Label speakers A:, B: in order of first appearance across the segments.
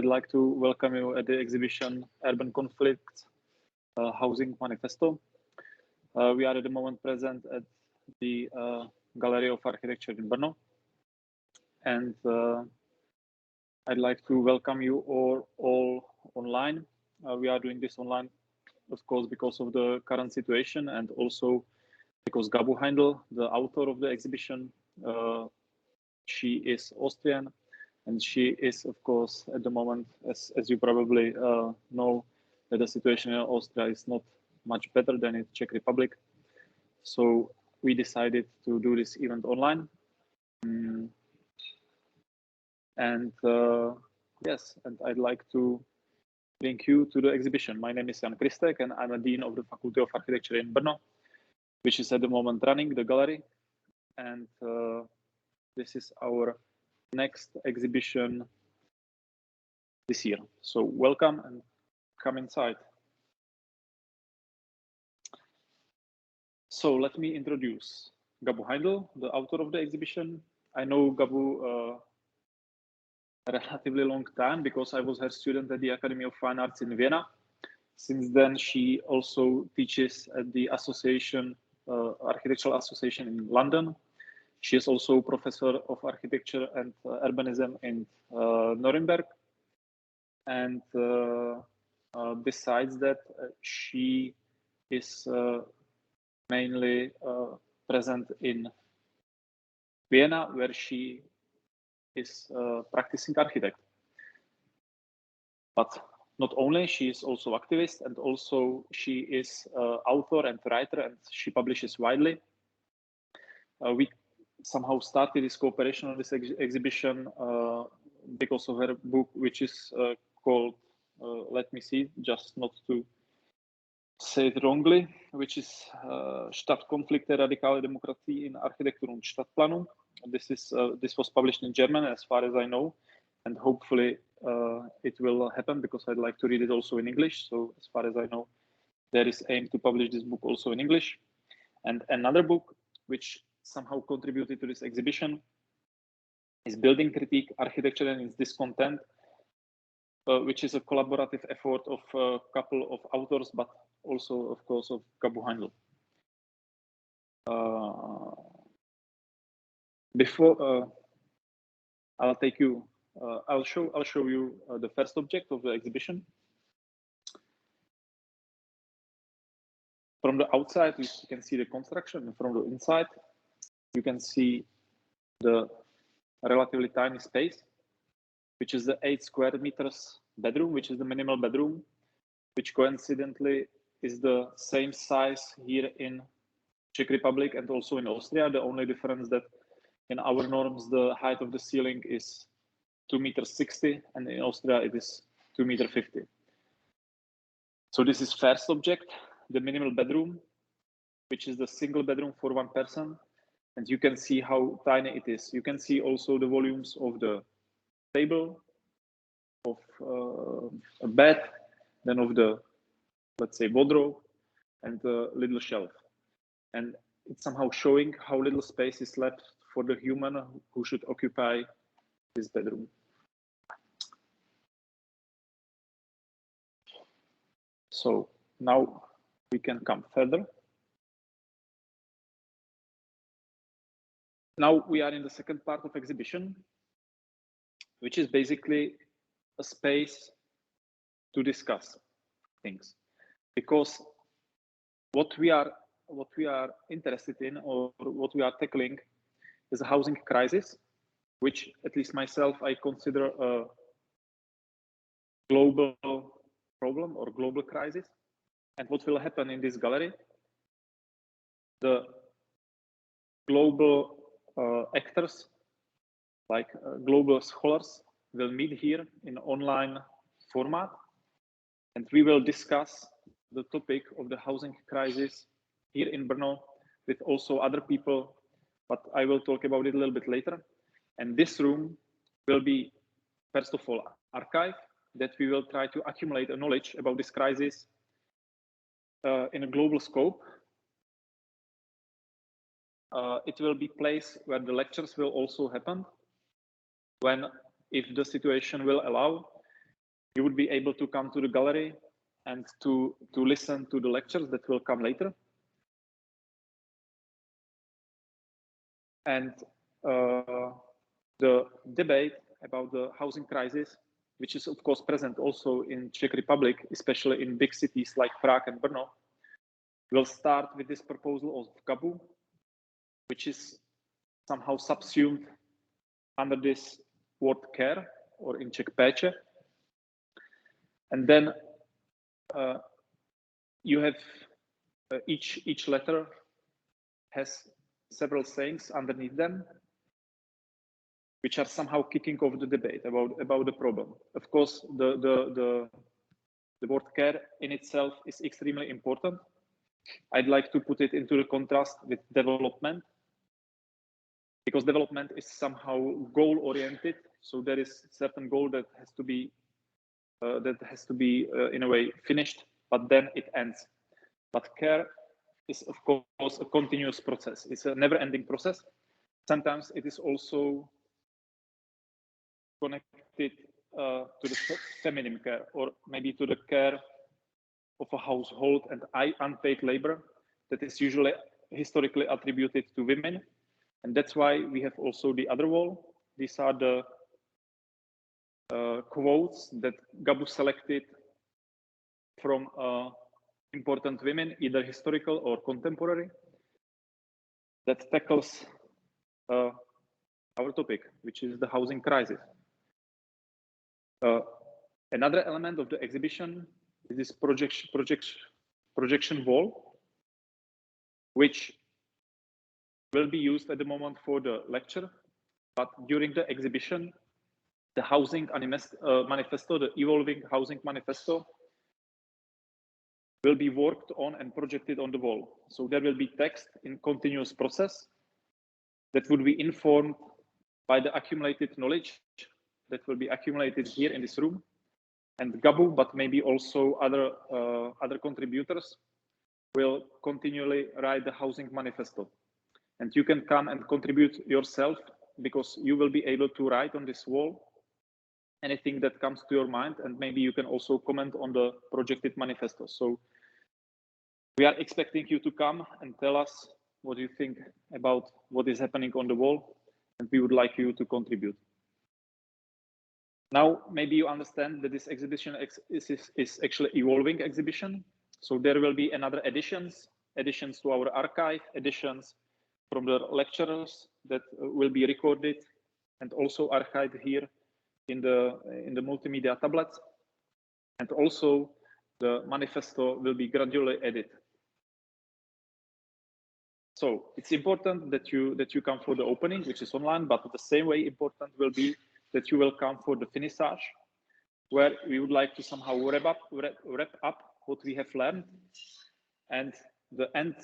A: I'd like to welcome you at the exhibition Urban Conflicts, Housing Manifesto. We are at the moment present at the Gallery of Architecture in Brno. And I'd like to welcome you all online. We are doing this online, of course, because of the current situation and also because Gabu Heindl, the author of the exhibition, she is Austrian, and she is, of course, at the moment, as you probably know, that the situation in Austria is not much better than in Czech Republic. So we decided to do this event online. Yes, and I'd like to link you to the exhibition. My name is Jan Kristek, and I'm a Dean of the Faculty of Architecture in Brno, which is at the moment running the gallery. And this is our next exhibition this year. So welcome and come inside. So let me introduce Gabu Heindl, the author of the exhibition. I know Gabu a relatively long time because I was her student at the Academy of Fine Arts in Vienna. Since then, she also teaches at the association, Architectural Association in London. She is also professor of architecture and urbanism in Nuremberg. And besides that, she is mainly present in Vienna, where she is a practicing architect. But not only, she is also activist, and also she is author and writer, and she publishes widely. We somehow started this cooperation on this exhibition because of her book, which is called, let me see, just not to say it wrongly, which is Stadtkonflikte, radikale Demokratie in Architektur und Stadtplanung. This was published in German, as far as I know, and hopefully it will happen because I'd like to read it also in English. So as far as I know, there is aim to publish this book also in English. And another book which somehow contributed to this exhibition is Building Critique, Architecture and its Discontent, which is a collaborative effort of a couple of authors, but also, of course, of Gabu Heindl. Before I'll show you the first object of the exhibition. From the outside, you can see the construction, and from the inside, you can see the relatively tiny space, which is the 8 square meters bedroom, which is the minimal bedroom, which coincidentally is the same size here in Czech Republic and also in Austria. The only difference that in our norms, the height of the ceiling is 2.60 meters, and in Austria it is 2.50 meters. So this is first object, the minimal bedroom, which is the single bedroom for one person. And you can see how tiny it is. You can see also the volumes of the table, of a bed, then of the, let's say, wardrobe, and the little shelf. And it's somehow showing how little space is left for the human who should occupy this bedroom. So now we can come further. Now we are in the second part of exhibition, which is basically a space to discuss things, because what we are interested in, or what we are tackling, is a housing crisis, which at least myself I consider a global problem or global crisis. And what will happen in this gallery? The global actors, like global scholars, will meet here in online format, and we will discuss the topic of the housing crisis here in Brno with also other people, but I will talk about it a little bit later. And this room will be, first of all, archive, that we will try to accumulate a knowledge about this crisis in a global scope. It will be place where the lectures will also happen, when, if the situation will allow, you would be able to come to the gallery and to listen to the lectures that will come later. And the debate about the housing crisis, which is of course present also in Czech Republic, especially in big cities like Prague and Brno, will start with this proposal of Gabu, which is somehow subsumed under this word care, or in Czech péče. And then you have each letter has several sayings underneath them, which are somehow kicking off the debate about the problem. Of course, the word care in itself is extremely important. I'd like to put it into the contrast with development, because development is somehow goal-oriented. So there is certain goal that has to be in a way finished, but then it ends. But care is of course a continuous process. It's a never-ending process. Sometimes it is also connected to the feminine care, or maybe to the care of a household and unpaid labor that is usually historically attributed to women. And that's why we have also the other wall. These are the quotes that Gabu selected from important women, either historical or contemporary, that tackles our topic, which is the housing crisis. Another element of the exhibition is this projection wall, which will be used at the moment for the lecture, but during the exhibition, the Housing Manifesto, the evolving Housing Manifesto, will be worked on and projected on the wall. So there will be text in continuous process that would be informed by the accumulated knowledge that will be accumulated here in this room, and Gabu, but maybe also other contributors, will continually write the Housing Manifesto. And you can come and contribute yourself, because you will be able to write on this wall anything that comes to your mind, and maybe you can also comment on the projected manifesto. So we are expecting you to come and tell us what you think about what is happening on the wall, and we would like you to contribute. Now, maybe you understand that this exhibition is actually evolving exhibition. So there will be another additions to our archive, additions from the lecturers that will be recorded and also archived here in the multimedia tablets. And also the manifesto will be gradually edited. So it's important that you come for the opening, which is online, but the same way important will be that you will come for the finissage, where we would like to somehow wrap up what we have learned, and the end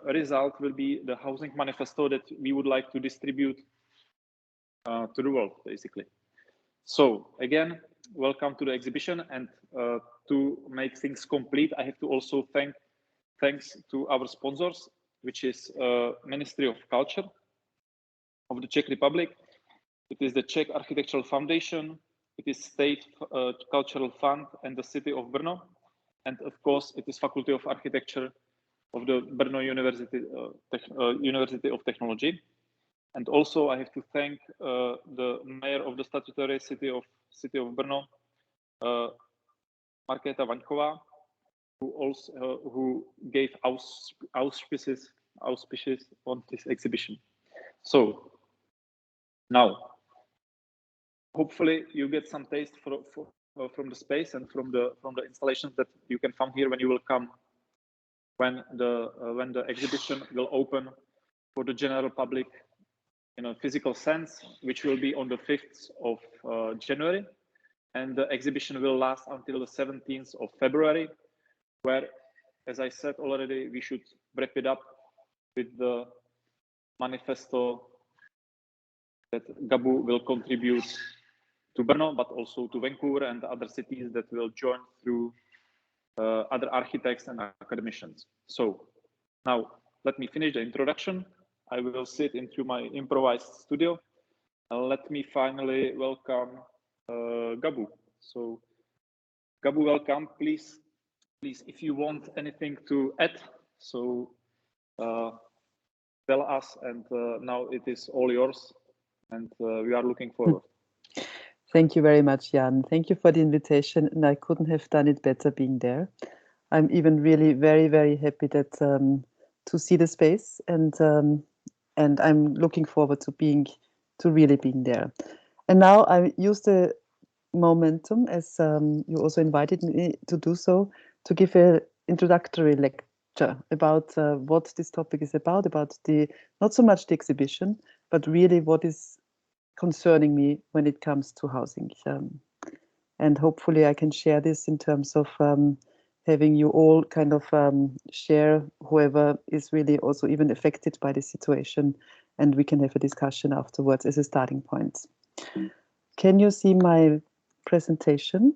A: result will be the housing manifesto that we would like to distribute to the world, basically. So again, welcome to the exhibition, and to make things complete, I have to also thanks to our sponsors, which is Ministry of Culture of the Czech Republic. It is the Czech Architectural Foundation, it is State Cultural Fund and the City of Brno, and of course it is Faculty of Architecture of the Brno University of Technology. And also I have to thank the Mayor of the statutory city of Brno, Markéta Vaňková, who gave auspices on this exhibition. So now, hopefully you get some taste from the space and from the installations that you can find here when you will come, when the exhibition will open for the general public in a physical sense, which will be on the 5th of January, and the exhibition will last until the 17th of February, where, as I said already, we should wrap it up with the manifesto that Gabu will contribute to Brno, but also to Vancouver and other cities that will join through other architects and academicians. So now let me finish the introduction. I will sit into my improvised studio, and let me finally welcome Gabu. So Gabu, welcome. Please, if you want anything to add, so tell us, and now it is all yours, and we are looking forward.
B: Thank you very much, Jan. Thank you for the invitation, and I couldn't have done it better being there. I'm even really very, very happy that to see the space, and I'm looking forward to really being there. And now I use the momentum, as you also invited me to do so, to give an introductory lecture about what this topic is about the not so much the exhibition, but really what is concerning me when it comes to housing. And hopefully I can share this in terms of having you all kind of share whoever is really also even affected by the situation, and we can have a discussion afterwards as a starting point. Can you see my presentation?